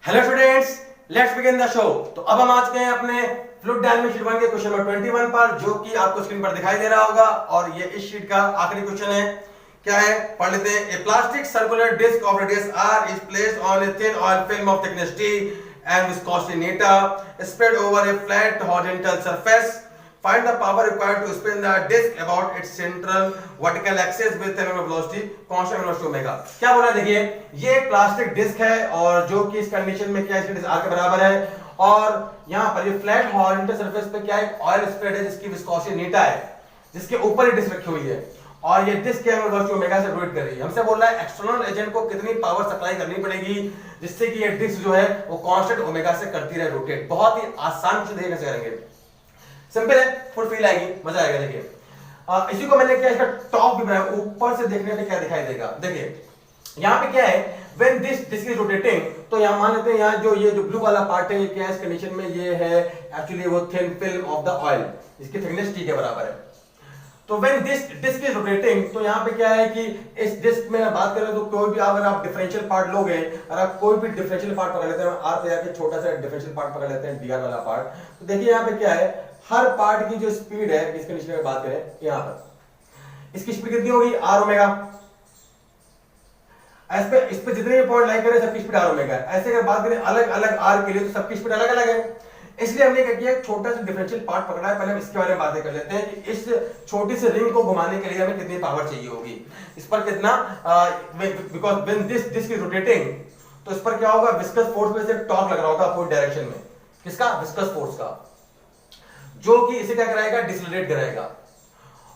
Hello students, let's begin the show. तो अब हम आ चुके हैं अपने फ्लूइड डायनामिक्स शीट 1 के क्वेश्चन नंबर 21 पर, जो कि आपको स्क्रीन पर दिखाई दे रहा होगा। और ये इस शीट का आखिरी क्वेश्चन है। क्या है, पढ़ लेते हैं। A plastic circular disc of radius r is placed on a thin oil film of thickness t and viscosity neta spread over a flat horizontal surface. Find the power required to spin the disc about its central vertical axis with angular velocity constant velocity omega. क्या बोला, देखिए ये एक plastic disc है और जो कि इस कंडीशन में क्या है, r के बराबर है। और यहाँ पर ये फ्लैट हॉरिजॉन्टल सरफेस पे क्या है, ऑयल स्प्रेड है जिसकी विस्कोसिटी नीटा है, जिसके ऊपर ये डिस्क रखी हुई है। और ये डिस्क एंगुलर वेलोसिटी ओमेगा से रोटेट कर रही है। हमसे बोल रहा है एक्सटर्नल एजेंट को कितनी पावर सप्लाई करनी पड़ेगी जिससे कि ये डिस्क जो है वो कांस्टेंट ओमेगा से करती रहे रोटेट। बहुत ही आसान से देखने से करेंगे, सिंपल है, फुल फील आएगी, मजा आएगा। देखिए इसी को मैंने क्या इसका टॉप भी बनाया, ऊपर से देखने पे क्या दिखाई देगा। देखिए यहाँ पे क्या है, when this disc is rotating, तो यहाँ मान लेते हैं यहाँ जो ये जो ब्लू वाला पार्ट है, ये क्या है इस कंडीशन में, ये है एक्चुअली वो thin film of the oil, इसकी थिकनेस t के बराबर है। तो when this disc is rotating, तो यहाँ पे क्या है कि इस डिस्क में बात करें तो कोई भी अगर आप डिफरेंशियल पार्ट लोगे, अगर आप कोई भी डिफरेंशियल पार्ट पकड़ लेते हैं, r पे जाके छोटा सा डिफरेंशियल पार्ट पकड़ लेते हैं, dr वाला पार्ट, तो देखिए यहाँ पे क्या है, हर पार्ट की जो स्पीड है इस कंडीशन में बात करें, यहाँ पर इसकी स्पीड कितनी होगी, r ओमेगा। इस पे जितने भी पॉइंट लाइन करें सबकी स्पीड r ओमेगा। ऐसे अगर बात करें अलग अलग r के लिए तो सबकी स्पीड अलग अलग है। इसलिए हमने क्या किया, एक छोटा सा डिफरेंशियल पार्ट पकड़ा है। पहले हम इसके बारे में बातें कर लेते हैं कि इस छोटी सी रिंग को घुमाने के लिए हमें कितनी पावर चाहिए होगी, इस पर कितना, because when this disc is rotating, तो इस पर क्या होगा, विस्कस फोर्स में से टॉर्क लग रहा होगा अपोजिट डायरेक्शन में। किसका, विस्कस फोर्स का, जो कि इसे क्या कराएगा, डिसलेरेट कराएगा।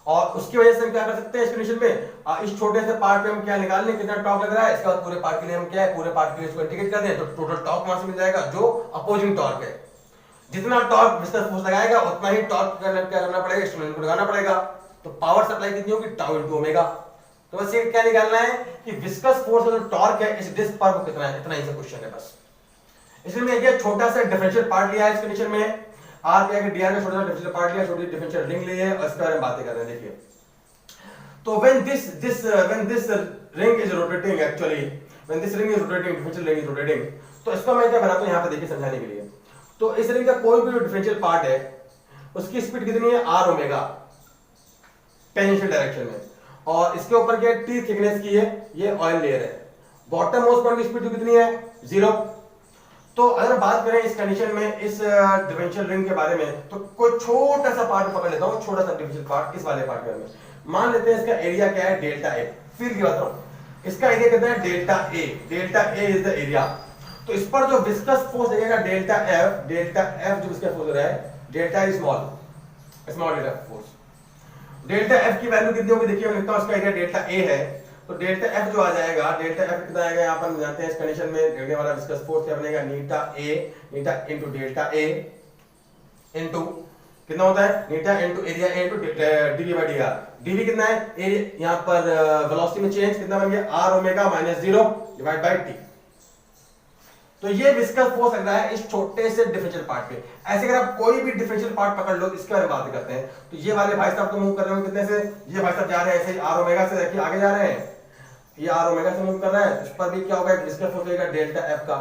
और उसकी वजह से हम क्या कर सकते हैं इस कंडीशन में, इस छोटे से पार्ट पे हम क्या निकाल लें, कितना टॉर्क लग रहा है। इसके बाद पूरे पार्ट के लिए हम क्या है, पूरे पार्ट के लिए इसको इंटीग्रेट कर दें तो टोटल टॉर्क वहां से मिल जाएगा जो अपोजिंग टॉर्क है। जितना टॉर्क विस्कस फोर्स लगाएगा उतना ही टॉर्क क्या करना पड़ेगा, एक्सटर्नल को लगाना पड़ेगा। तो पावर सप्लाई कितनी होगी, टाउ इनटू ओमेगा। तो बस ये क्या निकालना है कि विस्कस फोर्स का जो टॉर्क है इस डिस्क पर वो कितना है, इतना ही सा क्वेश्चन है बस। इसलिए मैं एक छोटा सा डिफरेंशियल पार्ट लिया है इस कंडीशन में, आर क्या है, डीआर का छोटा सा डिफरेंशियल पार्ट लिया, छोटी डिफरेंशियल रिंग ली है और इसके बारे में बातें कर रहे हैं। देखिए तो when this ring is rotating, actually when this ring is rotating, differential ring is rotating, तो इसको मैं क्या बनाता हूं यहाँ पे देखिए समझाने के लिए। तो इस रिंग का कोई भी डिफरेंशियल पार्ट है उसकी स्पीड कितनी है, r ओमेगा टेंजेंशियल डायरेक्शन में, और इसके ऊपर क्या है, t थिकनेस की है, ये ऑयल लेयर है। बॉटम मोस्ट पॉइंट की स्पीड कितनी है, 0। तो अगर बात करें इस कंडीशन में इस डिफरेंशियल रिंग के बारे में, तो कोई छोटा सा पार्ट पकड़ लेता हूं, छोटा सा डिफरेंशियल पार्ट, इस वाले पार्ट के बारे में मान लेते हैं इसका एरिया क्या है, डेल्टा ए। फील की बात करो, इसका एरिया कितना है, delta A. Delta A is the area. तो इस पर जो विस्कस फोर्स लगेगा डेल्टा एफ जो विस्कस फोर्स रहा है, delta small delta force. Delta F की वैल्यू कितनी होगी, देखिए मैं लिखता हूं, इसका एरिया डेल्टा ए है, तो डेल्टा एफ जो आ जाएगा, डेल्टा एफ कितना आएगा, यहां पर जानते हैं इस कंडीशन में लगने वाला विस्कस फोर्स क्या बनेगा, eta into delta A into कितना होता है, eta into area into d v by d r. D v कितना है, एरिया यहां पर वेलोसिटी में चेंज कितना बन गया, r omega minus 0 divide by t। तो ये विस्कस फोर्स लग रहा है इस छोटे से डिफरेंशियल पार्ट पे। ऐसे अगर आप कोई भी डिफरेंशियल पार्ट पकड़ लो, इसके बारे में बात करते हैं, तो ये वाले भाई साहब तो मूव कर रहे हो कितने से, ये भाई साहब जा रहे हैं ऐसे r ओमेगा से, देखिए आगे जा रहे हैं, ये r ओमेगा से मूव कर रहा है, इस पर भी क्या होगा, विस्कस फोर्स लगेगा डेल्टा एफ का।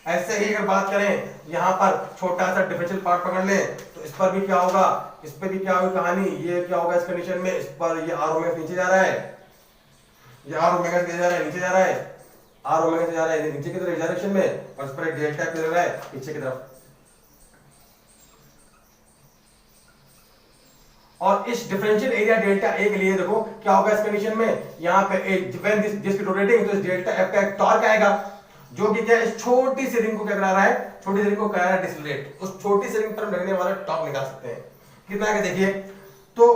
ऐसे ही अगर बात करें यहां पर छोटा सा डिफरेंशियल पार्ट पकड़ ले, तो इस पर भी क्या होगा, इस पे भी क्या होगी कहानी, ये क्या होगा इस कंडीशन में, इस पर ये r ओमेगा नीचे जा रहा है, ये r ओमेगा से जा रहा है, नीचे जा रहा है, r ओमेगा से जा रहा है नीचे की तरफ डायरेक्शन में, और इस पर डेल्टा किधर रहा है, पीछे की तरफ। और इस डिफरेंशियल एरिया डेल्टा ए के लिए देखो क्या होगा इस कंडीशन में, यहां पे व्हेन दिस डिस्क रोटेटिंग, तो इस डेल्टा एफ का एक टॉर्क आएगा जो कि क्या इस छोटी सी रिंग को क्या करा रहा है, छोटी सी रिंग को करा रहा है डिसलेट। उस छोटी सी रिंग पर लगने वाला टॉर्क निकाल सकते हैं, कितना है देखिए। तो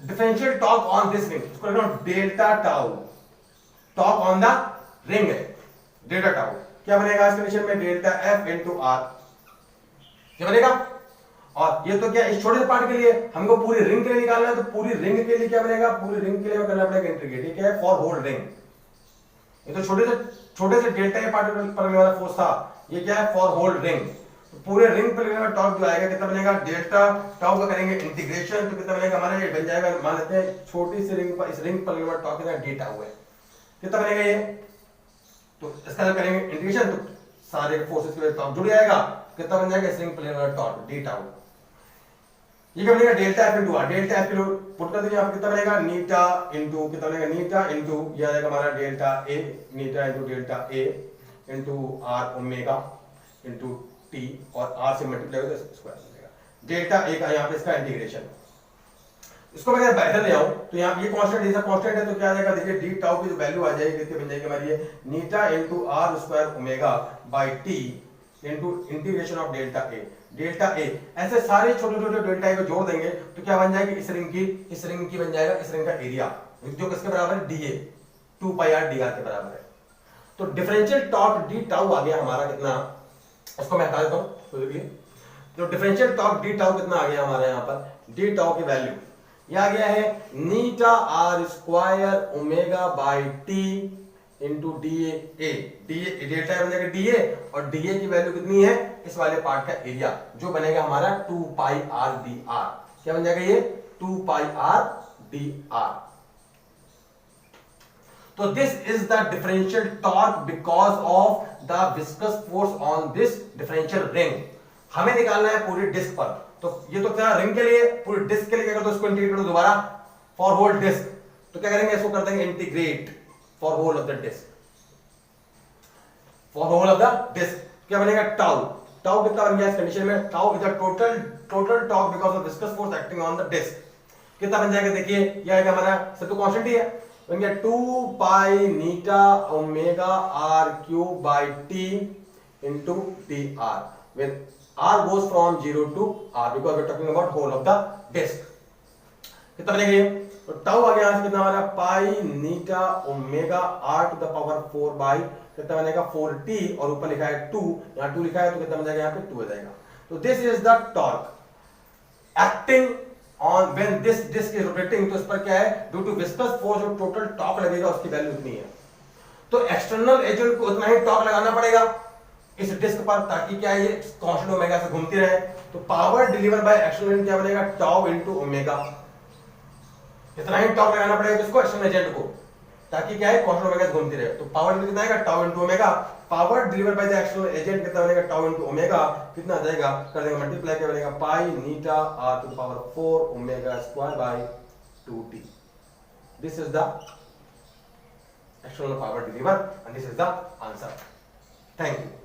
differential torque on this ring, इसको लिखो delta tau, torque on the ring है डेल्टा टाउ। क्या बनेगा इस कंडीशन में, डेल्टा एफ इनटू आर, क्या बनेगा। और ये तो क्या इस छोटे से पार्ट के लिए, हमको पूरी रिंग के लिए निकालना है, तो पूरी रिंग के लिए क्या बनेगा, पूरी रिंग के लिए करना पड़ेगा इंटीग्रेट। ये क्या है, फॉर होल रिंग। ये तो छोटे से डेल्टा ए पार्ट पर लगने वाला फोर्स था, ये क्या है, फॉर होल रिंग। तो पूरे रिंग पर लगने वाला टॉर्क जो आएगा कितना बनेगा, डेल्टा टाउ का करेंगे इंटीग्रेशन, तो कितना बनेगा हमारा, ये बन जाएगा, मान लेते हैं छोटी सी रिंग पर, इस रिंग पर लगने वाला टॉर्क कितना, डी टाउ है, कितना बनेगा ये। तो इसका करेंगे इंटीग्रेशन, तो सारे फोर्सेस के टॉर्क जुड़ जाएगा, कितना बन जाएगा स्प्रिंग प्लेन वाला टॉर्क डी टाउ। ये क्या बनेगा delta F into R, delta F किलो पुट कर देंगे यहाँ पे कितना बनेगा नीटा इनटू कितना बनेगा नीटा इनटू ये आ जाएगा हमारा डेल्टा ए, नीटा into delta A into R omega into T और आर से मल्टीप्लाई होगा तो स्क्वायर बनेगा डेल्टा ए का यहाँ पे इसका इंटीग्रेशन। इसको मैं अगर बेहतर ले आऊं तो यहाँ ये कांस्टेंट जैसा कांस्टेंट है तो क्या आ जाएगा देखिए डी टाउ की जो वैल्यू आ जाएगी कितनी बन जाएगी हमारी ये eta into R square omega by T into integration of delta A, delta A ऐसे सारे छोटे छोटे डेल्टा ए को जोड़ देंगे तो क्या बन जाएगी इस रिंग की बन जाएगा इस रिंग का एरिया जो किसके बराबर है D A 2 pi R D R के बराबर है। तो डिफरेंशियल टॉर्क डी टाउ आ गया हमारा कितना, उसको मैं हटा देता हूं तो देखिए तो डिफरेंशियल टॉर्क डी टाउ कितना आ गया हमारा यहाँ पर डी टाउ की वैल्यू ये आ गया है eta R square omega by T into D A, delta बन जाएगा डी ए और डी ए की वैल्यू कितनी है इस वाले पार्ट का एरिया जो बनेगा हमारा 2 पाई आर डी आर, क्या बन जाएगा ये 2 पाई आर डी आर। तो this is the differential torque because of the viscous force on this differential ring. हमें निकालना है पूरी डिस्क पर, तो ये तो क्या रिंग के लिए पूरी डिस्क के लिए क्या कर दो इसको इंटीग्रेट करो दोबारा फॉर होल डिस्क, तो क्या करेंगे इसको कर देंगे integrate for whole of the disc, for whole of the disc क्या बनेगा टाउ, टाउ कितना बन गया इस कंडीशन में tau is the total torque because of viscous force acting on the disc, कितना बन जाएगा देखिए यह आएगा हमारा सब तो कांस्टेंट ही है बन गया 2 pi eta omega R cube by T into D R when r goes from 0 to r because we are talking about whole of the disk। कितना बनेगा ये तो टाउ आ गया यहां से कितना हमारा pi eta omega r to the power 4 by कितना बनेगा 4t और ऊपर लिखा है 2, यहां 2 लिखा है तो कितना बन जाएगा यहां पे 2 आ जाएगा। तो this is the torque acting on when this disc is rotating, तो इस पर क्या है ड्यू टू विस्कस फोर्स जो टोटल टॉर्क लगेगा उसकी वैल्यू इतनी है, तो एक्सटर्नल एजेंट को उतना ही टॉर्क लगाना पड़ेगा इस डिस्क पर ताकि क्या है ये कांस्टेंट ओमेगा से घूमती रहे। तो पावर डिलीवर बाय एक्सटर्नल क्या बनेगा टाउ इनटू ओमेगा, इतना ही टॉर्क लगाना पड़ेगा किसको एक्सटर्नल एजेंट को ताकि क्या है कांस्टेंट ओमेगा से घूमती रहे। तो पावर कितना आएगा tau into omega, power deliver by the external agent कितना बनेगा टाउ इनटू ओमेगा, कितना आ जाएगा कर देंगे मल्टीप्लाई क्या बनेगा pi eta R to the power 4 omega square by 2t। This is the external power deliver and this is the answer. Thank you.